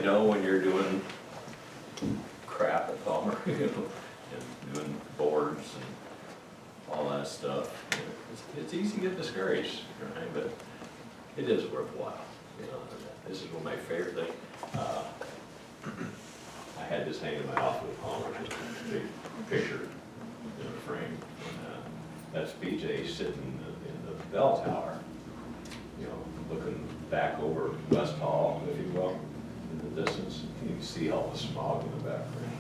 know when you're doing crap at Palmer, you know, and doing boards and all that stuff. You know, it's easy to get discouraged, right? But it is worthwhile. You know, this is one of my favorite things. I had this hanging in my office with Palmer, just a big picture in a frame. And, that's BJ sitting in the bell tower, you know, looking back over West Hall, if you will, in the distance. You can see all the smog in the background.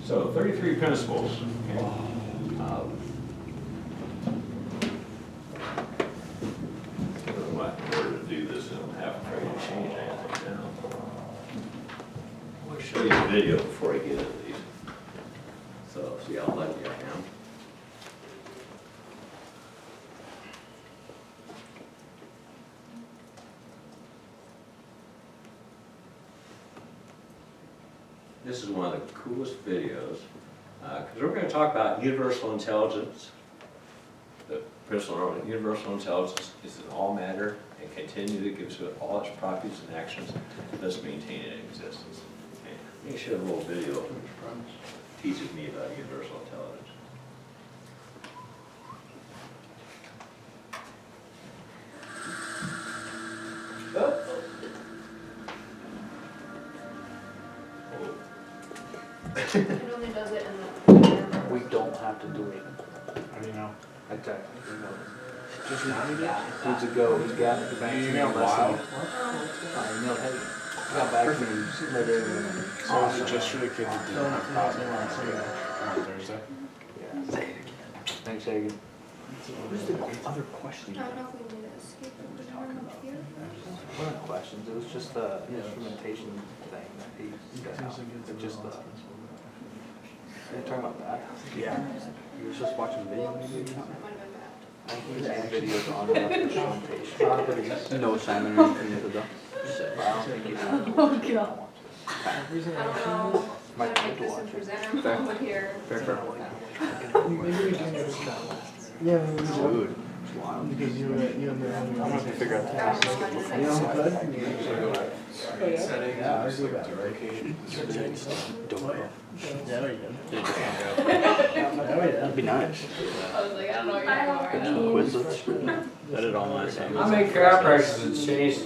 So 33 principles. Okay. I don't know what in order to do this, and I'm half afraid to change anything now. I want to show you a video before I get into these. So see how lucky I am. This is one of the coolest videos because we're going to talk about universal intelligence. The principle of universal intelligence is in all matter and continually gives it all its properties and actions, thus maintaining existence. Okay. Let me show a little video teaches me about universal intelligence. It only does it in the. We don't have to do it. How do you know? Exactly. Just now you did? Weeks ago, he got back to me. emailed Wild. Leslie? I emailed Heidi. He got back to me later. So is it just for the kids that didn't have process on Thursday? Yeah. Thanks, Hagen. What's the other question? I don't know if we need to escape it, but I don't know if here. One of the questions, it was just the instrumentation thing that he got out. It just the. You're talking about that? Yeah. You were just watching the video maybe? That might have been bad. I think there's videos on instrumentation. No assignment or anything to do. I don't think you have. Oh, God. I don't know. Might I have make to this watch and it. present Fair. over here. Fair. Yeah, maybe we should. Dude, it's wild. Because you and the. I'm gonna figure out the I don't task. know what to You say. know, good. Yeah, I do that. Don't know. Yeah, we did. That'd be nice. I was like, I don't know what you're talking about. Quizlets. I did all my assignments. How many chiropractors change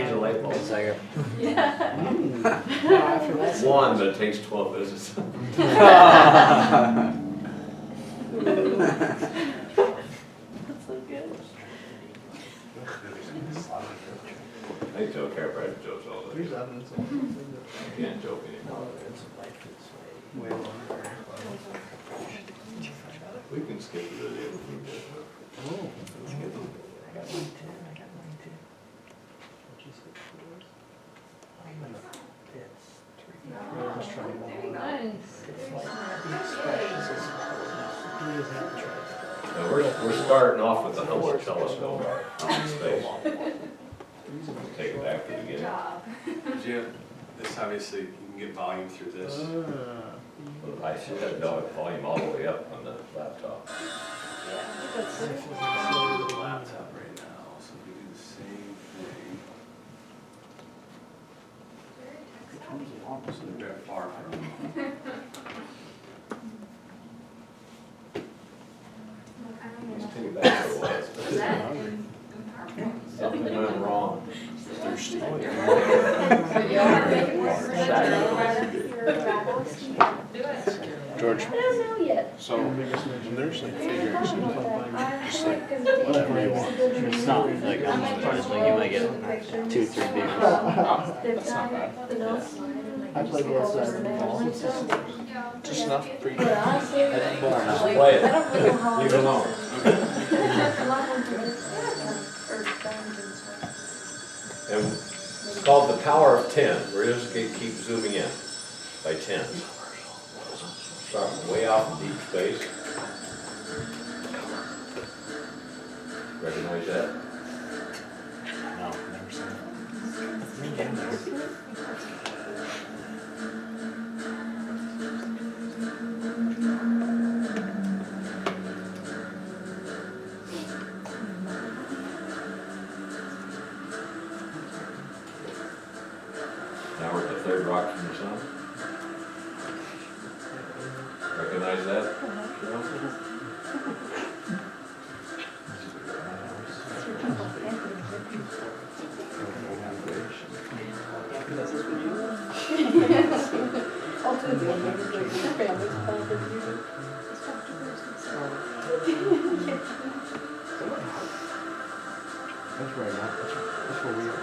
the light bulb? Yeah. No, after that. One, but it takes 12 visits. That's so good. I tell chiropractor jokes all the There's time. evidence of it. I can't joke anymore. We can skip the video. We're just trying to. Nice. Now, we're starting off with the Hubble telescope out in space. Take it back to the Good beginning. job. Jim, this obviously, you can get volume through this. I should have volume all the way up on the laptop. Yeah, that's The laptop right now, so we do the same thing. So they're very far from. Let's take it back to the way. Was that in PowerPoint? Something went wrong. Thirsty. But you are making work for Do it. George, I don't know yet. so when there's like figure X, just like Whatever you want. It's not like, honestly, you might get 2-3 views. That's not bad. I play both sides of the ball. Just enough for you. But honestly, Just play it. I don't really know how. Leave it alone. And it's called the power of 10. We're just going to keep zooming in by 10. Starting way out in deep space. Recognize that? No, never seen it. third rock from the sun. Recognize that? Cheryl? That's right, that's where we are.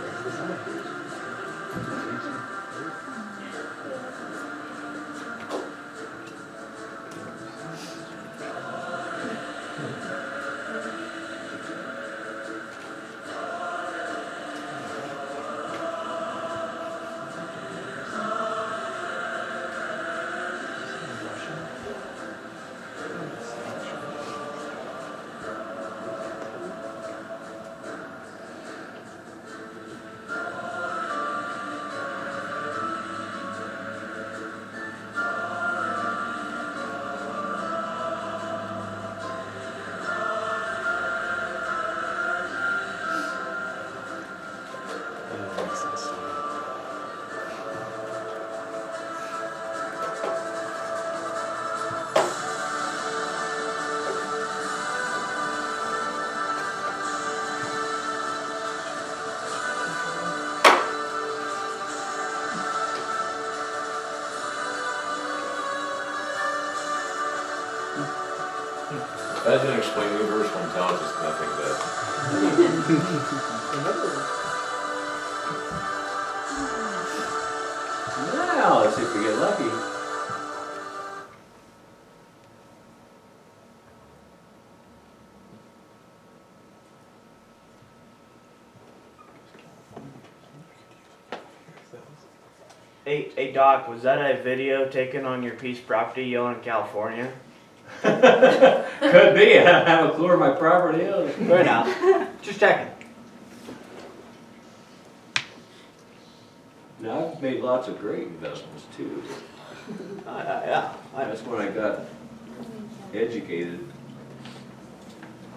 That doesn't explain universal intelligence, nothing does. Now, let's see if we get lucky. Hey Doc, was that a video taken on your piece of property you own in California? Could be, I don't have a clue where my property is. Right now. Just checking. Now, I've made lots of great investments too. Yeah. That's when I got educated.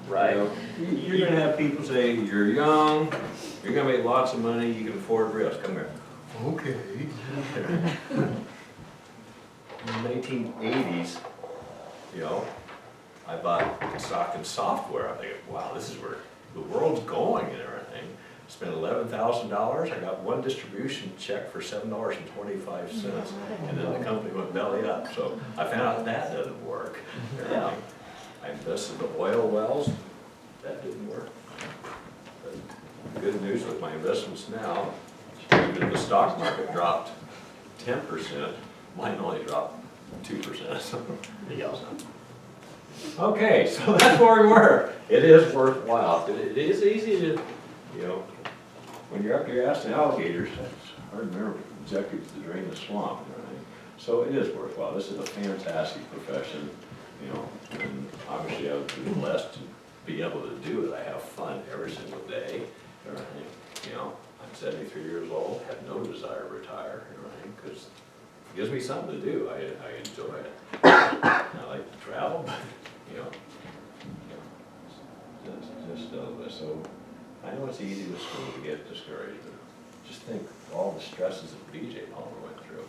Right. You know, you're gonna have people say, you're young, you're gonna make lots of money, you can afford risk, come here. Okay. In the 1980s, you know, I bought stock in software. I'm thinking, wow, this is where the world's going and everything. Spent $11,000. I got one distribution check for $7.25, and then the company went belly up. So I found out that doesn't work. Yeah. I invested in oil wells. That didn't work. But good news with my investments now, even if the stock market dropped 10%, mine only dropped 2%. Yeah. Okay, so that's where we were. It is worthwhile. It is easy to, you know, when you're up your ass in alligators, it's hard to remember executives to drain the swamp and everything. So it is worthwhile. This is a fantastic profession, you know, and obviously I've been blessed to be able to do it. I have fun every single day, everything, you know. I'm 73 years old, have no desire to retire, everything, because it gives me something to do. I enjoy it. I like to travel, but, you know, so I know it's easy with school to get discouraged, but just think of all the stresses that B.J. Palmer went through.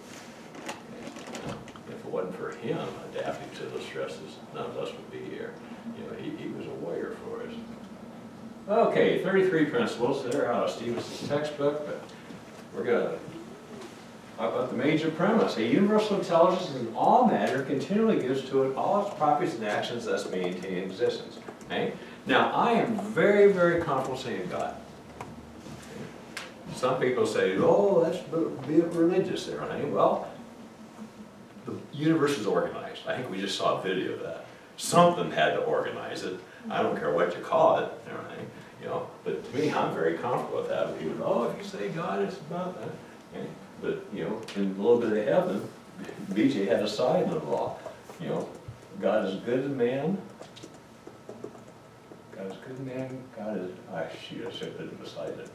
If it wasn't for him adapting to those stresses, none of us would be here. You know, he was a warrior for us. Okay, 33 principles. They're out of Stevenson's textbook, but we're going to talk about the major premise. A universal intelligence in all matter continually gives to it all its properties and actions, thus maintaining existence. Okay? Now, I am very, very comfortable saying God. Okay? Some people say, oh, that's be religious there, honey. Well, the universe is organized. I think we just saw a video of that. Something had to organize it. I don't care what you call it, everything, you know. But to me, I'm very comfortable with that. People, oh, if you say God, it's about that. Okay? But, you know, in a little bit of heaven, BJ had a side in the law. You know, God is good to man. God is good to man. God is, I should put it beside it.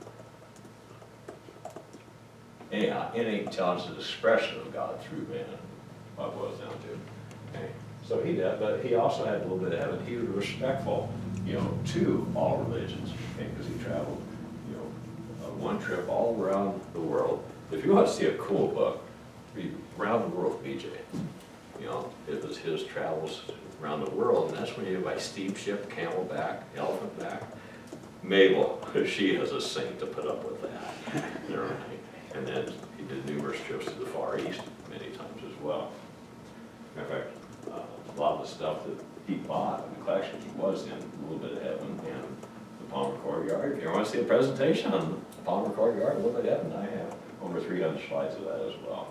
Anyhow, innate intelligence is expression of God through man, what it boils down to. Okay? So he did, but he also had a little bit of heaven. He was respectful, you know, to all religions, okay, because he traveled, you know, one trip all around the world, if you want to see a cool book, read Round the World with BJ. You know, it was his travels around the world, and that's when you by steamship, camelback, elephantback. Mabel, she is a saint to put up with that. You know, and then he did numerous trips to the Far East many times as well. In fact, a lot of the stuff that he bought in the collection, he was in a little bit of heaven and the Palmer Courtyard. If you want to see a presentation on the Palmer Courtyard, a little bit of heaven, I have over 300 slides of that as well.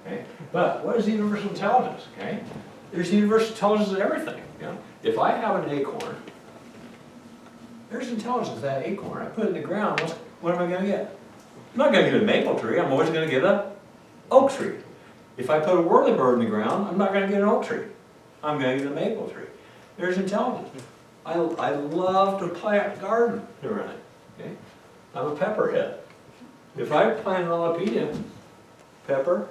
Okay? But what is universal intelligence? Okay? There's universal intelligence in everything. You know? If I have an acorn, there's intelligence in that acorn. I put it in the ground, what am I going to get? I'm not going to get a maple tree, I'm always going to get an oak tree. If I put a whirlybird in the ground, I'm not going to get an oak tree. I'm going to get a maple tree. There's intelligence. I love to plant a garden. Okay? I'm a pepperhead. If I plant an jalapeno pepper,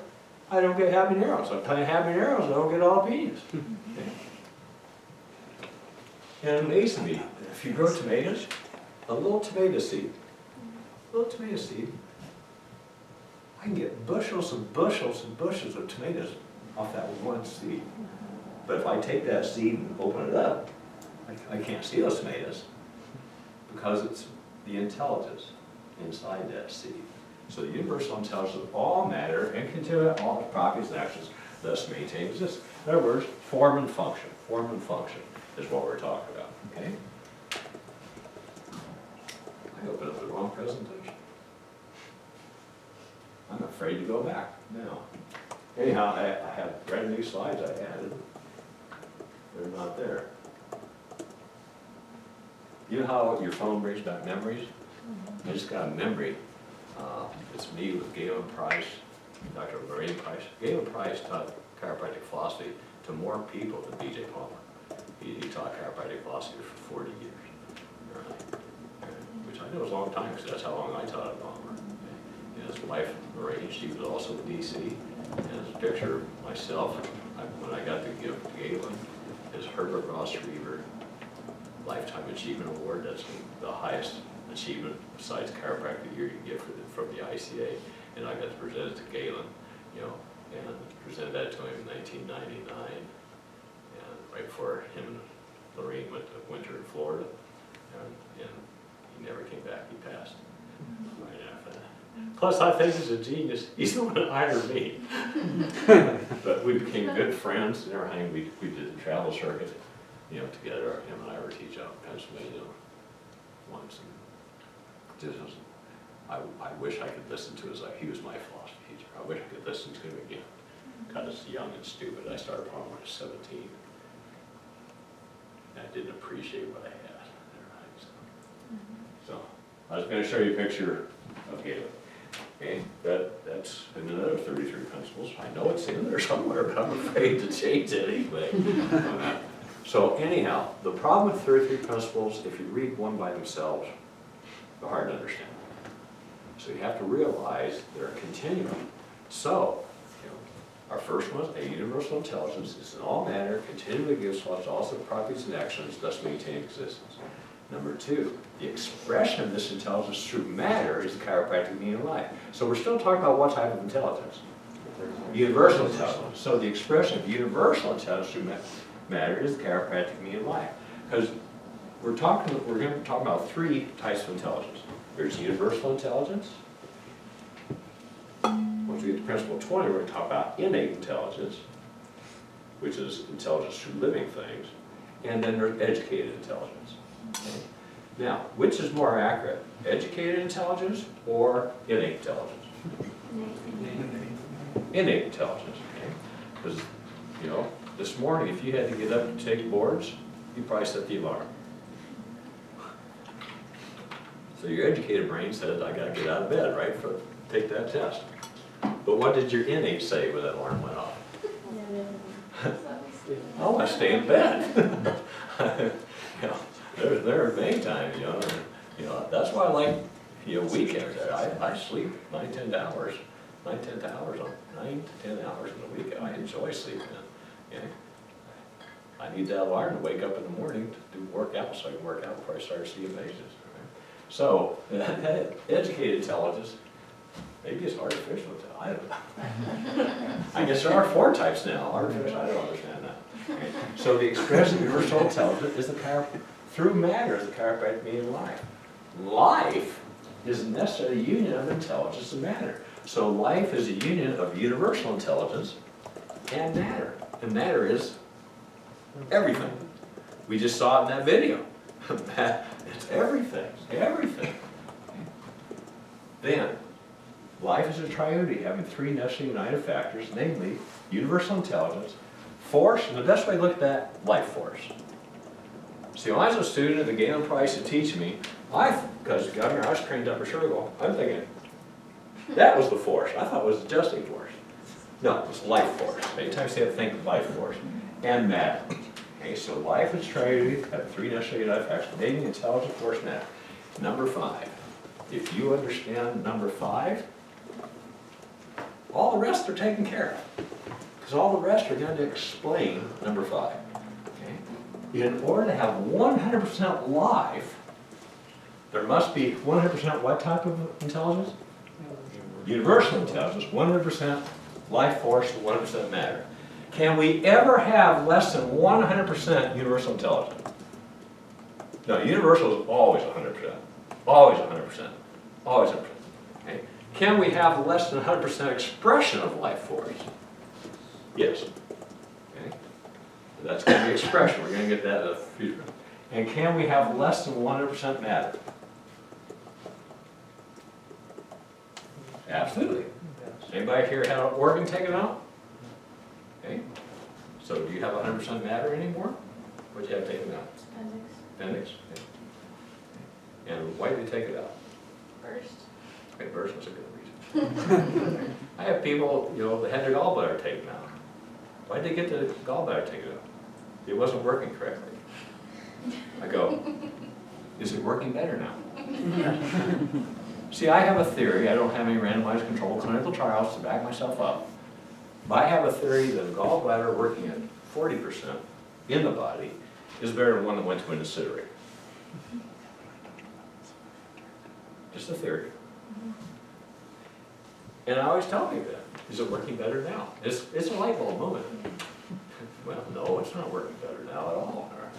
I don't get habaneros. I plant habaneros, I don't get jalapenos. Okay? And it amazes me, if you grow tomatoes, a little tomato seed, I can get bushels and bushels and bushels of tomatoes off that one seed. But if I take that seed and open it up, I can't see those tomatoes because it's the intelligence inside that seed. So the universal intelligence of all matter and continue all properties and actions thus maintain existence. In other words, form and function. Form and function is what we're talking about. Okay? I opened up the wrong presentation. I'm afraid to go back now. Anyhow, I have brand new slides I added. They're not there. You know how your phone brings back memories? I just got a memory. It's me with Galen Price, Dr. Lorraine Price. Galen Price taught chiropractic philosophy to more people than B.J. Palmer. He taught chiropractic philosophy for 40 years, which I know is a long time because that's how long I taught at Palmer. And his wife, Lorraine, she was also in D.C. And there's a picture of myself when I got the gift to Galen is Herbert Ross Reaver Lifetime Achievement Award. That's the highest achievement besides chiropractic year you get from the ICA. And I got to present it to Galen, you know, and presented that to him in 1999. And right before him and Lorraine went to winter in Florida. And he never came back, he passed right after that. Plus, I think he's a genius. He's the one that hired me. But we became good friends and everything. We did the travel circuit, you know, together. Him and I were teaching out in Pennsylvania once. And just, I wish I could listen to his, he was my philosophy teacher. I wish I could listen to him again. God, I was young and stupid. I started when I was 17. And I didn't appreciate what I had. So I was going to show you a picture of Galen. Okay, that's in another 33 principles. I know it's in there somewhere, but I'm afraid to change it anyway. So anyhow, the problem with 33 principles, if you read one by themselves, they're hard to understand. So you have to realize they're a continuum. So, you know, our first one, a universal intelligence, is in all matter, continually gives thoughts, also properties and actions, thus maintain existence. Number two, the expression of this intelligence through matter is the chiropractic meaning of life. So we're still talking about what type of intelligence? Universal intelligence. So the expression of universal intelligence through matter is the chiropractic meaning of life. Because we're going to talk about three types of intelligence. There's universal intelligence. Once we get to principle 20, we're going to talk about innate intelligence, which is intelligence through living things. And then there's educated intelligence. Okay. Now, which is more accurate, educated intelligence or innate intelligence? Innate intelligence, okay? Because, you know, this morning, if you had to get up and take boards, you probably set the alarm. So your educated brain said, I gotta get out of bed, right, take that test. But what did your innate say when that alarm went off? I want to stay in bed. You know, there are many times, you know, that's why I like, you know, weekends. I sleep 9 to 10 hours on 9 to 10 hours in a week. I enjoy sleeping. You know? I need that alarm to wake up in the morning to do workout, so I can work out before I start seeing patients. Right? So that educated intelligence, Maybe it's artificial, I don't know. I guess there are 4 types now, artificial, I don't understand that. Okay. So the expression of universal intelligence is through matter is the chiropractic meaning of life. Life isn't necessarily a union of intelligence and matter. So life is a union of universal intelligence and matter. And matter is everything. We just saw it in that video. It's everything, everything. Then, life is a triody having 3 necessary united factors, namely universal intelligence, force, and the best way to look at that, life force. See, when I was a student at the Galen Price to teach me, because Governor, I was trained up at Sherwood, I'm thinking, that was the force. I thought it was the adjusting force. No, it's life force. Anytime you say it, think life force. And matter. Okay, so life is triody, have 3 necessary united factors, namely intelligence, force, matter. Number 5. If you understand number 5, all the rest are taken care of. Because all the rest are going to explain number 5. Okay? In order to have 100% life, there must be 100% what type of intelligence? Universal intelligence, 100% life force, 100% matter. Can we ever have less than 100% universal intelligence? No, universal is always 100%. Always 100%. Always 100%. Okay? Can we have less than 100% expression of life force? Yes. Okay? That's going to be expression. We're going to get that in the future. And can we have less than 100% matter? Absolutely. Anybody here had an organ taken out? Okay. So do you have 100% matter anymore? What do you have taken out? Appendix. Okay. And why did they take it out? First. Okay, burst was a good reason. I have people, that had their gallbladder taken out. Why did they get the gallbladder taken out? It wasn't working correctly. I go, is it working better now? See, I have a theory. I don't have any randomized controlled clinical trials to back myself up. But I have a theory that a gallbladder working at 40% in the body is better than one that went to an incinerator. Just a theory. And I always tell people that. Is it working better now? It's a light bulb moment. Well, no, it's not working better now at all. Right?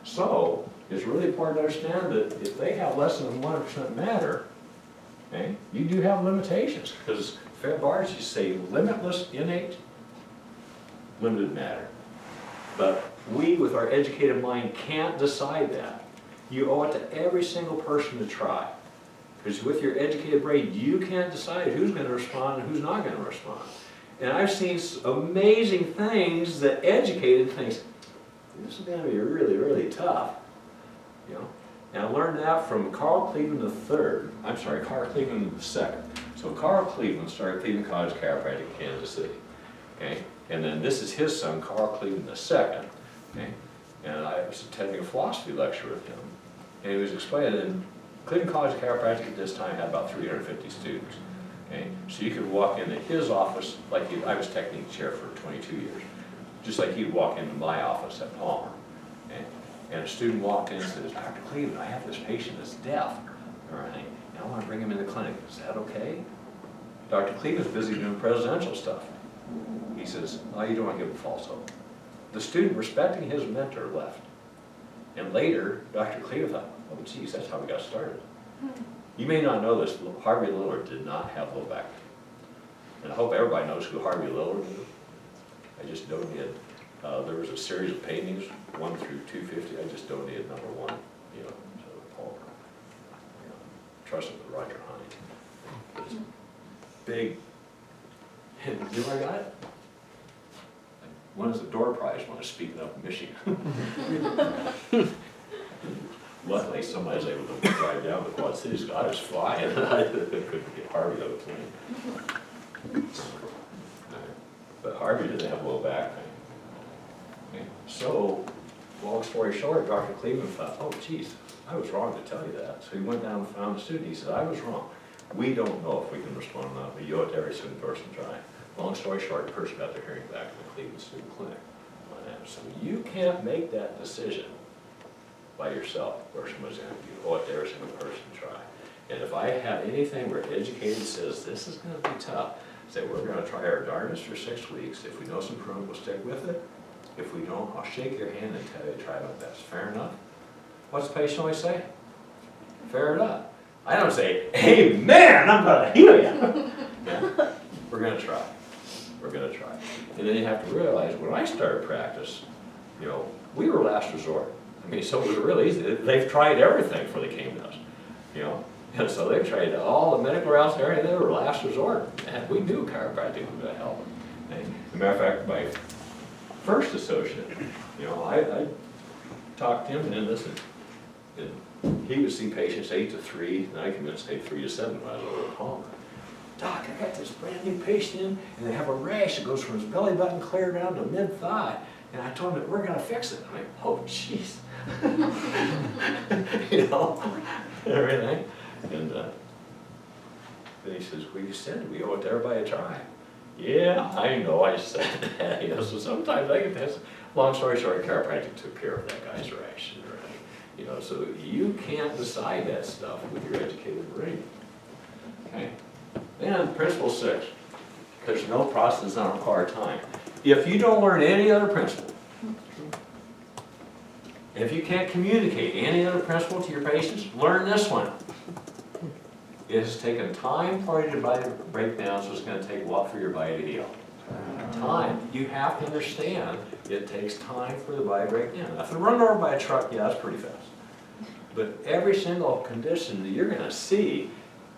So, it's really important to understand that if they have less than 100% matter, okay, you do have limitations. Because Bars, you say limitless innate, limited matter. But we, with our educated mind, can't decide that. You owe it to every single person to try. Because with your educated brain, you can't decide who's going to respond and who's not going to respond. And I've seen amazing things that educated thinks, this is going to be really, really tough. And I learned that from Carl Cleveland III. I'm sorry, Carl Cleveland II. So Carl Cleveland started Cleveland College Chiropractic in Kansas City. Okay? And then this is his son, Carl Cleveland II. Okay? And I was attending a philosophy lecture with him. And he was explaining that Cleveland College Chiropractic at this time had about 350 students. Okay? So you could walk into his office, I was technique chair for 22 years, just like he'd walk into my office at Palmer. Okay? And a student walked in and says, Dr. Cleveland, I have this patient that's deaf, all right, and I want to bring him in the clinic. Is that okay? Dr. Cleveland's busy doing presidential stuff. He says, oh, you don't want to give him false hope. The student, respecting his mentor, left. And later, Dr. Cleveland thought, oh, geez, that's how we got started. You may not know this, but Harvey Lillard did not have low back pain. And I hope everybody knows who Harvey Lillard is. I just donated. There was a series of paintings, 1 through 250. I just donated number 1, to Paul. Trusted with Roger Hine. It's big. And you know I got it? One is the door prize when I was speaking up in Michigan. Luckily, somebody was able to drive down the Quad Cities. I was flying. I couldn't get Harvey out of the plane. But Harvey didn't have low back pain. Okay. So, long story short, Dr. Cleveland thought, oh, geez, I was wrong to tell you that. So he went down and found a student. He said, I was wrong. We don't know if we can respond or not, but you owe it to every single person trying. Long story short, the person got their hearing back in the Cleveland Student Clinic. So you can't make that decision by yourself, where someone's going to. You owe it to every single person to try. And if I have anything where educated says, this is gonna be tough, say, we're gonna try our darndest for 6 weeks. If we know some improvement, we'll stick with it. If we don't, I'll shake your hand and tell you to try my best. Fair enough? What's the patient always say? Fair enough. I don't say, hey man, I'm gonna heal you. Yeah, we're gonna try. We're gonna try. And then you have to realize, when I started practice, you know, we were last resort. I mean, so it was really easy. They've tried everything before they came to us, you know? And so they tried all the medical routes there, and they were last resort. And we knew chiropractic was gonna help. And as a matter of fact, my first associate, you know, I talked to him, and then listen, and he would see patients 8 to 3, and I convinced say 3 to 7 when I was over at home. Doc, I got this brand new patient in, and they have a rash that goes from his belly button clear down to mid-thigh. And I told him that we're gonna fix it. I'm like, oh jeez. You know, everything. And then he says, well, you said we owe it to everybody to try. Yeah, I know I said that. You know, so sometimes I get this. Long story short, chiropractic took care of that guy's rash. You know, so you can't decide that stuff with your educated brain. Okay. Then principle 6, there's no process does not require time. If you don't learn any other principle, if you can't communicate any other principle to your patients, learn this one. It has taken time for your body to break down, so it's going to take what for your body to heal? Time. You have to understand it takes time for the body to break down. Now, if they're run over by a truck, yeah, that's pretty fast. But every single condition that you're going to see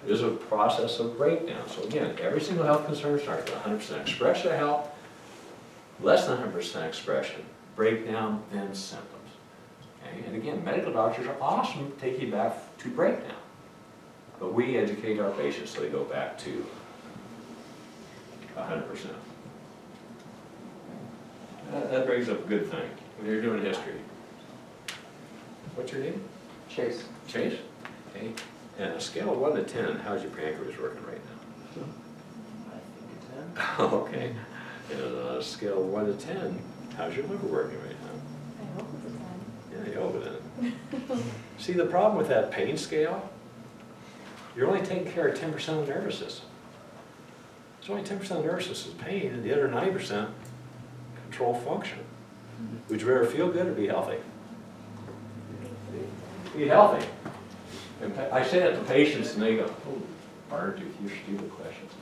is a process of breakdown. So again, every single health concern starts with 100% expression of health, less than 100% expression, breakdown, then symptoms. Okay? And again, medical doctors are awesome to take you back to breakdown. But we educate our patients so they go back to 100%. That brings up a good thing when you're doing history. What's your name? Chase. Chase? Okay. And on a scale of 1 to 10, how's your pancreas working right now? Okay. And on a scale of 1 to 10, how's your liver working right now? I hope it's a 10. Yeah, you hope it is. See, the problem with that pain scale, you're only taking care of 10% of the nervous system. It's only 10% of the nervous system is pain, and the other 90% control function. Would you rather feel good or be healthy? Be healthy. And I say that to patients, and they go, oh, Bart, you stupid questions.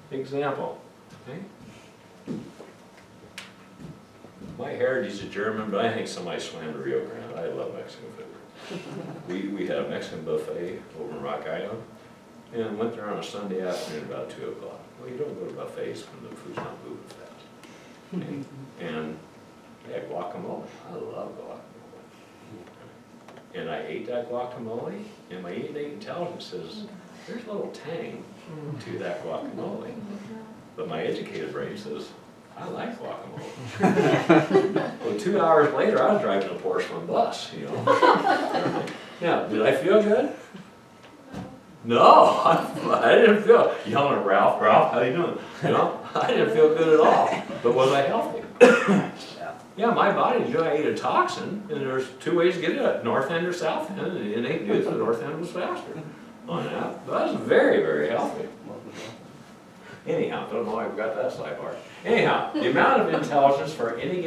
Example, okay? My heritage is German, but I think somebody swam the Rio Grande. I love Mexican food. We had a Mexican buffet over in Rock Island, and went there on a Sunday afternoon about 2 o'clock. Well, you don't go to buffets when the food's not moving fast. Okay? And they had guacamole. I love guacamole. And I ate that guacamole, and my innate intelligence says, there's a little tang to that guacamole. But my educated brain says, I like guacamole. Well, 2 hours later, I was driving a porcelain bus, you know. Yeah, did I feel good? No, I didn't feel, yelling at Ralph, how you doing? You know, I didn't feel good at all. But was I healthy? Yeah, my body, I ate a toxin, and there's 2 ways to get it, at north end or south end, and the innate knew the north end was faster on that. But I was very, very healthy. Anyhow, don't know why we got that sidebar. Anyhow, the amount of intelligence for any given